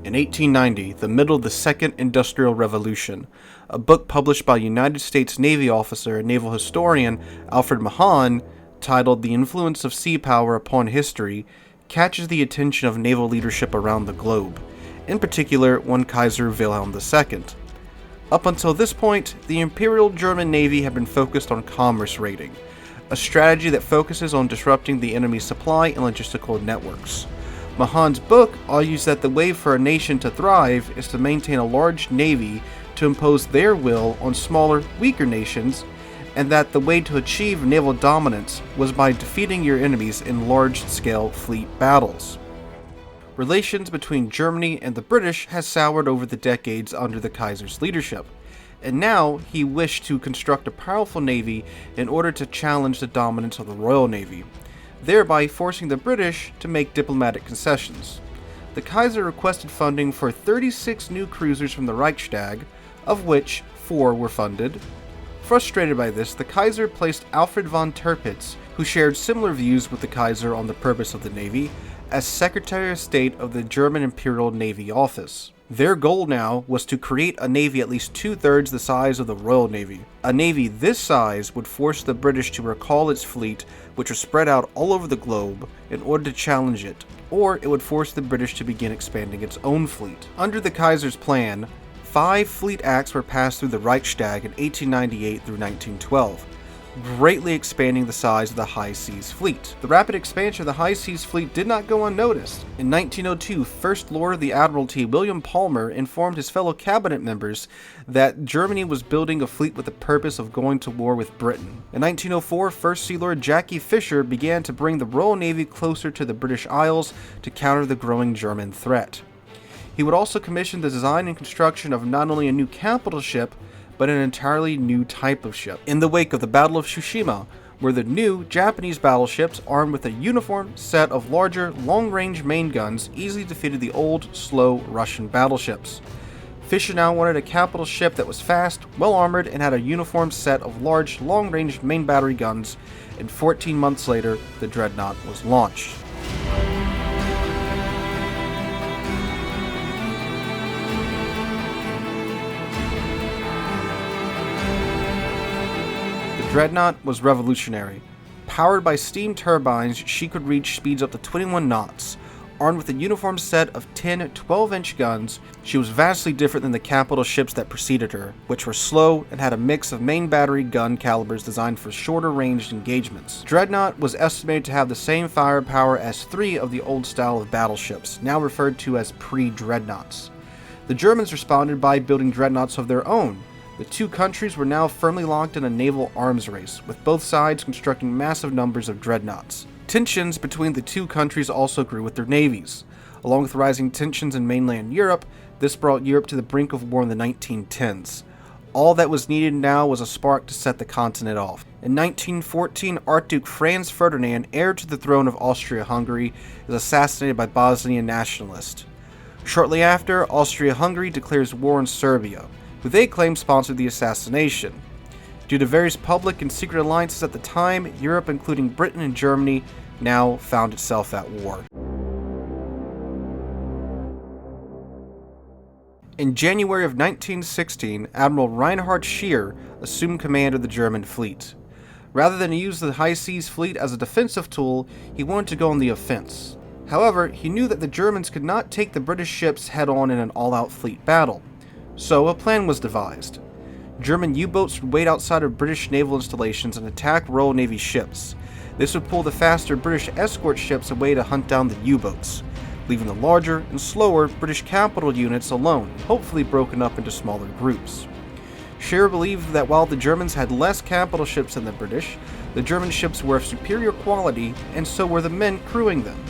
In 1890, the middle of the Second Industrial Revolution, a book published by United States Navy officer and naval historian Alfred Mahan, titled The Influence of Sea Power Upon History, catches the attention of naval leadership around the globe, in particular one Kaiser Wilhelm II. Up until this point, the Imperial German Navy had been focused on commerce raiding, a strategy that focuses on disrupting the enemy's supply and logistical networks. Mahan's book argues that the way for a nation to thrive is to maintain a large navy to impose their will on smaller, weaker nations, and that the way to achieve naval dominance was by defeating your enemies in large-scale fleet battles. Relations between Germany and the British has soured over the decades under the Kaiser's leadership, and now he wished to construct a powerful navy in order to challenge the dominance of the Royal Navy, thereby forcing the British to make diplomatic concessions. The Kaiser requested funding for 36 new cruisers from the Reichstag, of which 4 were funded. Frustrated by this, the Kaiser placed Alfred von Tirpitz, who shared similar views with the Kaiser on the purpose of the Navy, as Secretary of State of the German Imperial Navy Office. Their goal now was to create a navy at least 2/3 the size of the Royal Navy. A navy this size would force the British to recall its fleet, which was spread out all over the globe, in order to challenge it, or it would force the British to begin expanding its own fleet. Under the Kaiser's plan, 5 fleet acts were passed through the Reichstag in 1898 through 1912, greatly expanding the size of the High Seas Fleet. The rapid expansion of the High Seas Fleet did not go unnoticed. In 1902, First Lord of the Admiralty William Palmer informed his fellow cabinet members that Germany was building a fleet with the purpose of going to war with Britain. In 1904, First Sea Lord Jackie Fisher began to bring the Royal Navy closer to the British Isles to counter the growing German threat. He would also commission the design and construction of not only a new capital ship, but an entirely new type of ship. In the wake of the Battle of Tsushima, where the new Japanese battleships, armed with a uniform set of larger, long-range main guns, easily defeated the old, slow Russian battleships. Fisher now wanted a capital ship that was fast, well-armored, and had a uniform set of large, long-range main battery guns, and 14 months later, the Dreadnought was launched. Dreadnought was revolutionary. Powered by steam turbines, she could reach speeds up to 21 knots. Armed with a uniform set of 10 12-inch guns, she was vastly different than the capital ships that preceded her, which were slow and had a mix of main battery gun calibers designed for shorter ranged engagements. Dreadnought was estimated to have the same firepower as 3 of the old style of battleships, now referred to as pre-dreadnoughts. The Germans responded by building dreadnoughts of their own. The two countries were now firmly locked in a naval arms race, with both sides constructing massive numbers of dreadnoughts. Tensions between the two countries also grew with their navies. Along with rising tensions in mainland Europe, this brought Europe to the brink of war in the 1910s. All that was needed now was a spark to set the continent off. In 1914, Archduke Franz Ferdinand, heir to the throne of Austria-Hungary, is assassinated by Bosnian nationalists. Shortly after, Austria-Hungary declares war on Serbia, who they claim sponsored the assassination. Due to various public and secret alliances at the time, Europe, including Britain and Germany, now found itself at war. In January of 1916, Admiral Reinhard Scheer assumed command of the German fleet. Rather than use the High Seas Fleet as a defensive tool, he wanted to go on the offense. However, he knew that the Germans could not take the British ships head-on in an all-out fleet battle. So a plan was devised. German U-boats would wait outside of British naval installations and attack Royal Navy ships. This would pull the faster British escort ships away to hunt down the U-boats, leaving the larger and slower British capital units alone, hopefully broken up into smaller groups. Scheer believed that while the Germans had less capital ships than the British, the German ships were of superior quality, and so were the men crewing them.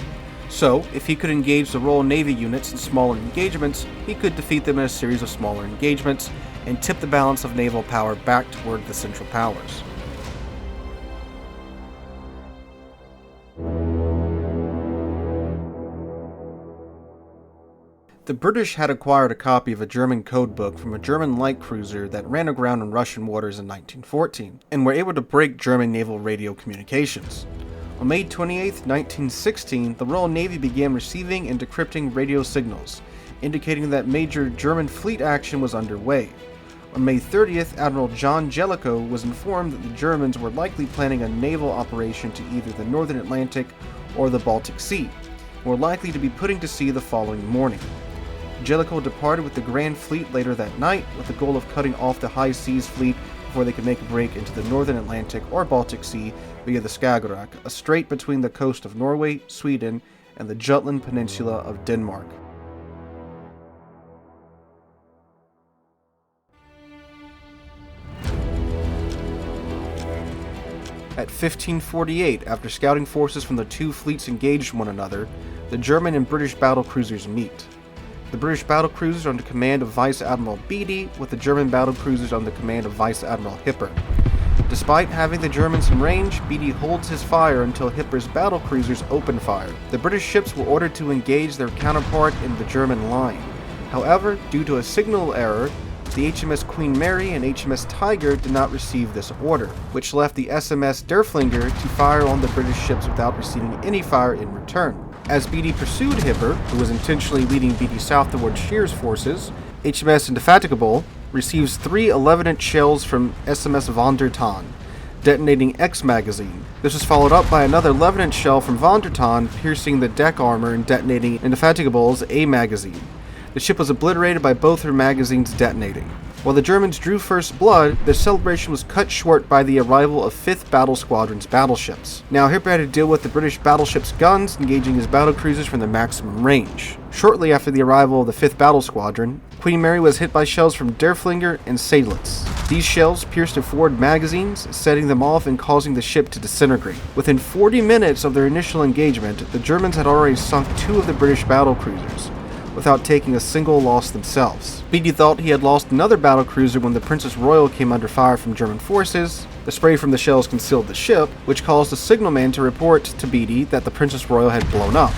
So, if he could engage the Royal Navy units in smaller engagements, he could defeat them in a series of smaller engagements and tip the balance of naval power back toward the Central Powers. The British had acquired a copy of a German codebook from a German light cruiser that ran aground in Russian waters in 1914, and were able to break German naval radio communications. On May 28, 1916, the Royal Navy began receiving and decrypting radio signals, indicating that major German fleet action was underway. On May 30th, Admiral John Jellicoe was informed that the Germans were likely planning a naval operation to either the Northern Atlantic or the Baltic Sea, and were likely to be putting to sea the following morning. Jellicoe departed with the Grand Fleet later that night with the goal of cutting off the High Seas Fleet before they could make a break into the Northern Atlantic or Baltic Sea via the Skagerrak, a strait between the coast of Norway, Sweden, and the Jutland Peninsula of Denmark. At 1548, after scouting forces from the two fleets engaged one another, the German and British battlecruisers meet. The British battlecruisers are under command of Vice Admiral Beatty, with the German battlecruisers under command of Vice Admiral Hipper. Despite having the Germans in range, Beatty holds his fire until Hipper's battlecruisers open fire. The British ships were ordered to engage their counterpart in the German line. However, due to a signal error, the HMS Queen Mary and HMS Tiger did not receive this order, which left the SMS Derflinger to fire on the British ships without receiving any fire in return. As Beatty pursued Hipper, who was intentionally leading Beatty south towards Scheer's forces, HMS Indefatigable receives 3 11-inch shells from SMS Von der Tann, detonating X magazine. This was followed up by another 11-inch shell from Von der Tann, piercing the deck armor and detonating Indefatigable's A magazine. The ship was obliterated by both her magazines detonating. While the Germans drew first blood, their celebration was cut short by the arrival of 5th Battle Squadron's battleships. Now Hipper had to deal with the British battleship's guns, engaging his battlecruisers from their maximum range. Shortly after the arrival of the 5th Battle Squadron, Queen Mary was hit by shells from Derflinger and Seydlitz. These shells pierced her forward magazines, setting them off and causing the ship to disintegrate. Within 40 minutes of their initial engagement, the Germans had already sunk 2 of the British battlecruisers, without taking a single loss themselves. Beatty thought he had lost another battlecruiser when the Princess Royal came under fire from German forces. The spray from the shells concealed the ship, which caused the signalman to report to Beatty that the Princess Royal had blown up.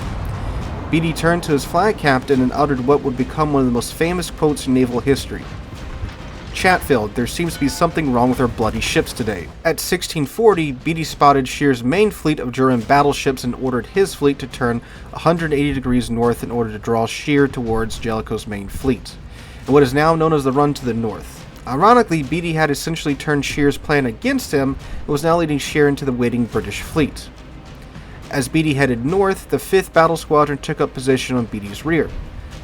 Beatty turned to his flag captain and uttered what would become one of the most famous quotes in naval history. "Chatfield, there seems to be something wrong with our bloody ships today." At 1640, Beatty spotted Scheer's main fleet of German battleships and ordered his fleet to turn 180 degrees north in order to draw Scheer towards Jellicoe's main fleet, in what is now known as the Run to the North. Ironically, Beatty had essentially turned Scheer's plan against him and was now leading Scheer into the waiting British fleet. As Beatty headed north, the 5th Battle Squadron took up position on Beatty's rear.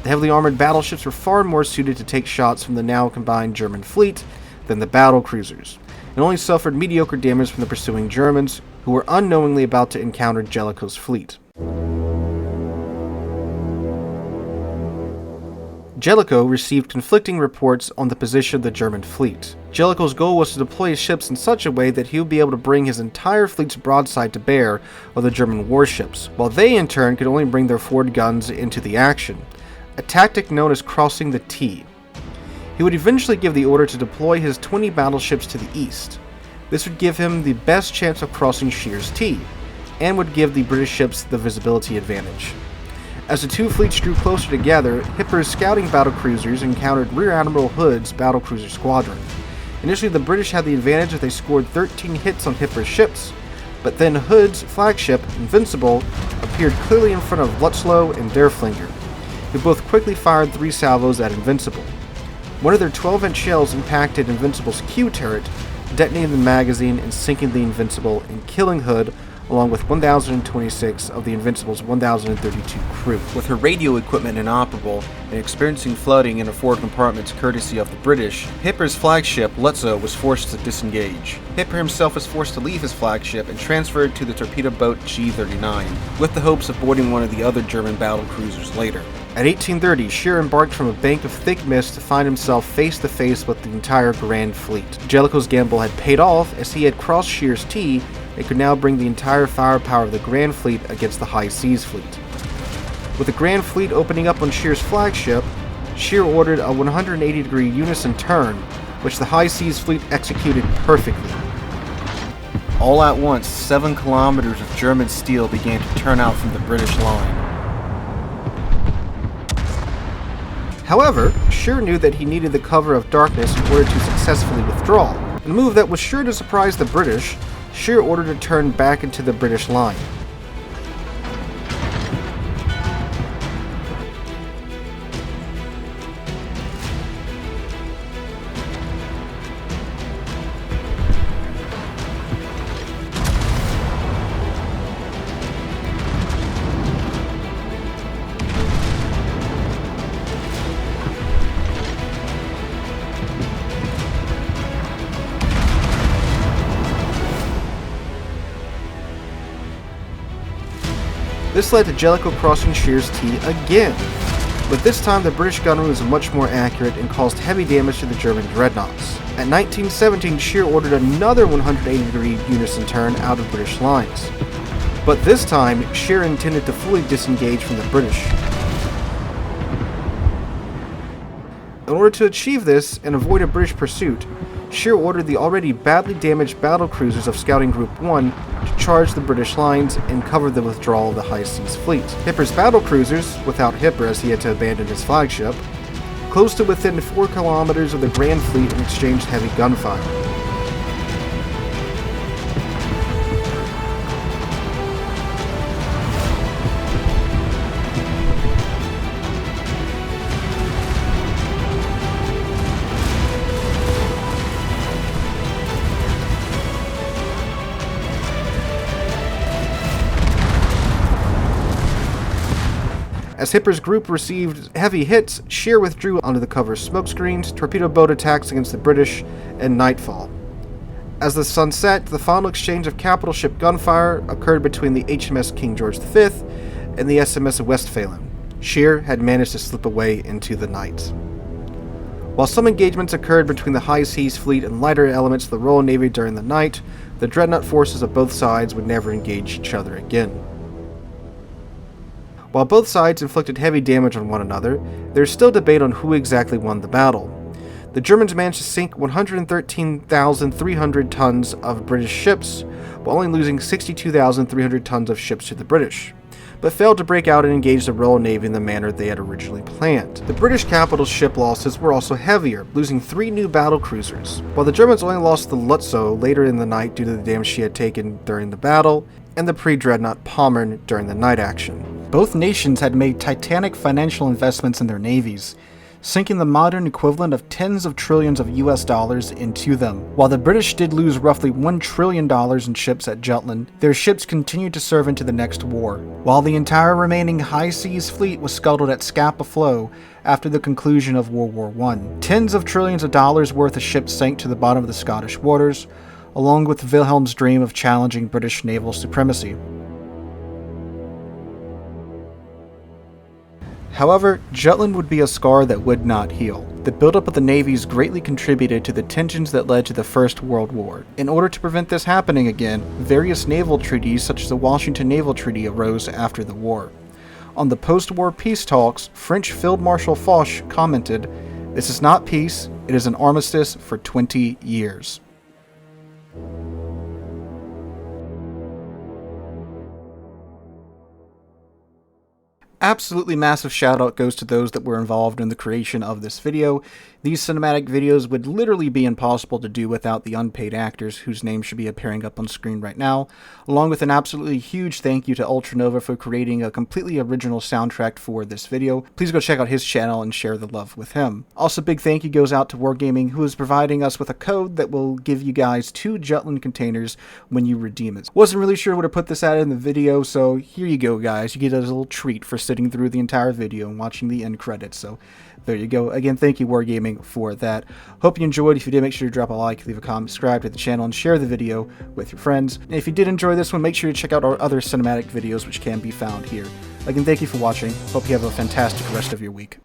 The heavily armored battleships were far more suited to take shots from the now combined German fleet than the battlecruisers, and only suffered mediocre damage from the pursuing Germans, who were unknowingly about to encounter Jellicoe's fleet. Jellicoe received conflicting reports on the position of the German fleet. Jellicoe's goal was to deploy his ships in such a way that he would be able to bring his entire fleet's broadside to bear on the German warships, while they in turn could only bring their forward guns into the action, a tactic known as crossing the T. He would eventually give the order to deploy his 20 battleships to the east. This would give him the best chance of crossing Scheer's T, and would give the British ships the visibility advantage. As the two fleets drew closer together, Hipper's scouting battlecruisers encountered Rear Admiral Hood's battlecruiser squadron. Initially, the British had the advantage as they scored 13 hits on Hipper's ships, but then Hood's flagship, Invincible, appeared clearly in front of Lutzlow and Derflinger, who both quickly fired 3 salvos at Invincible. One of their 12-inch shells impacted Invincible's Q turret, detonating the magazine and sinking the Invincible and killing Hood, along with 1,026 of the Invincible's 1,032 crew. With her radio equipment inoperable and experiencing flooding in her forward compartments courtesy of the British, Hipper's flagship, Lutzow, was forced to disengage. Hipper himself was forced to leave his flagship and transferred to the torpedo boat G-39, with the hopes of boarding one of the other German battlecruisers later. At 1830, Scheer embarked from a bank of thick mist to find himself face to face with the entire Grand Fleet. Jellicoe's gamble had paid off, as he had crossed Scheer's T and could now bring the entire firepower of the Grand Fleet against the High Seas Fleet. With the Grand Fleet opening up on Scheer's flagship, Scheer ordered a 180-degree unison turn, which the High Seas Fleet executed perfectly. All at once, 7 kilometers of German steel began to turn out from the British line. However, Scheer knew that he needed the cover of darkness in order to successfully withdraw. In a move that was sure to surprise the British, Scheer ordered to turn back into the British line. This led to Jellicoe crossing Shear's T again, but this time the British gunnery was much more accurate and caused heavy damage to the German dreadnoughts. At 1917, Shear ordered another 180-degree unison turn out of British lines, but this time Shear intended to fully disengage from the British. In order to achieve this and avoid a British pursuit, Shear ordered the already badly damaged battle cruisers of Scouting Group 1 to charge the British lines and cover the withdrawal of the High Seas Fleet. Hipper's battle cruisers, without Hipper as he had to abandon his flagship, closed to within 4 kilometers of the Grand Fleet and exchanged heavy gunfire. As Hipper's group received heavy hits, Shear withdrew under the cover of smoke screens, torpedo boat attacks against the British, and nightfall. As the sun set, the final exchange of capital ship gunfire occurred between the HMS King George V and the SMS Westphalen. Shear had managed to slip away into the night. While some engagements occurred between the High Seas Fleet and lighter elements of the Royal Navy during the night, the dreadnought forces of both sides would never engage each other again. While both sides inflicted heavy damage on one another, there is still debate on who exactly won the battle. The Germans managed to sink 113,300 tons of British ships, while only losing 62,300 tons of ships to the British, but failed to break out and engage the Royal Navy in the manner they had originally planned. The British capital ship losses were also heavier, losing 3 new battle cruisers, while the Germans only lost the Lutzow later in the night due to the damage she had taken during the battle, and the pre-dreadnought Pommern during the night action. Both nations had made titanic financial investments in their navies, sinking the modern equivalent of tens of trillions of US dollars into them. While the British did lose roughly $1 trillion in ships at Jutland, their ships continued to serve into the next war, while the entire remaining High Seas Fleet was scuttled at Scapa Flow after the conclusion of World War I. Tens of trillions of dollars worth of ships sank to the bottom of the Scottish waters, along with Wilhelm's dream of challenging British naval supremacy. However, Jutland would be a scar that would not heal. The buildup of the navies greatly contributed to the tensions that led to the First World War. In order to prevent this happening again, various naval treaties such as the Washington Naval Treaty arose after the war. On the post-war peace talks, French Field Marshal Foch commented, "This is not peace, it is an armistice for 20 years." Absolutely massive shout out goes to those that were involved in the creation of this video. These cinematic videos would literally be impossible to do without the unpaid actors whose names should be appearing up on screen right now, along with an absolutely huge thank you to Ultranova for creating a completely original soundtrack for this video. Please go check out his channel and share the love with him. Also, big thank you goes out to Wargaming, who is providing us with a code that will give you guys 2 Jutland containers when you redeem it. Wasn't really sure where to put this at in the video, so here you go guys. You get a little treat for sitting through the entire video and watching the end credits, so there you go. Again, thank you Wargaming for that. Hope you enjoyed. If you did, make sure to drop a like, leave a comment, subscribe to the channel, and share the video with your friends. And if you did enjoy this one, make sure to check out our other cinematic videos which can be found here. Again, thank you for watching. Hope you have a fantastic rest of your week.